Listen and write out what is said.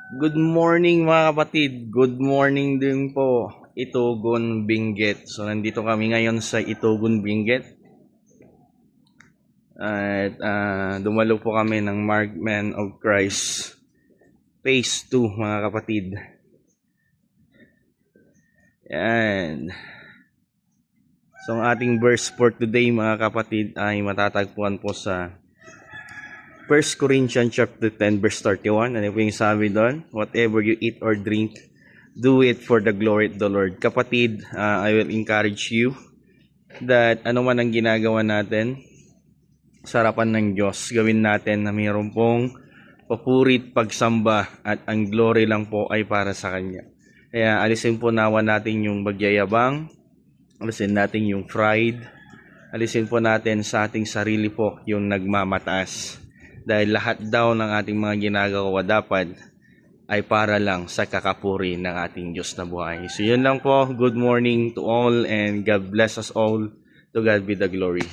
Good morning mga kapatid. Good morning din po. Itugon Benguet. So nandito kami ngayon sa Itugon Benguet. At dumalo po kami ng Markman of Christ Phase 2 mga kapatid. Yan. So ang ating verse for today mga kapatid ay matatagpuan po sa 1 Corinthians chapter 10 verse 31. Ano po yung sabi doon? Whatever you eat or drink, do it for the glory of the Lord. Kapatid, I will encourage you that ano man ang ginagawa natin sa harapan ng Diyos, gawin natin na mayroon pong papurit, pagsamba at ang glory lang po ay para sa Kanya. Kaya alisin po nawa natin yung bagyayabang, alisin natin yung pride, alisin po natin sa ating sarili po yung nagmamataas. Dahil lahat daw ng ating mga ginagawa dapat ay para lang sa kakapuri ng ating Diyos na buhay. So yun lang po. Good morning to all and God bless us all. To God be the glory.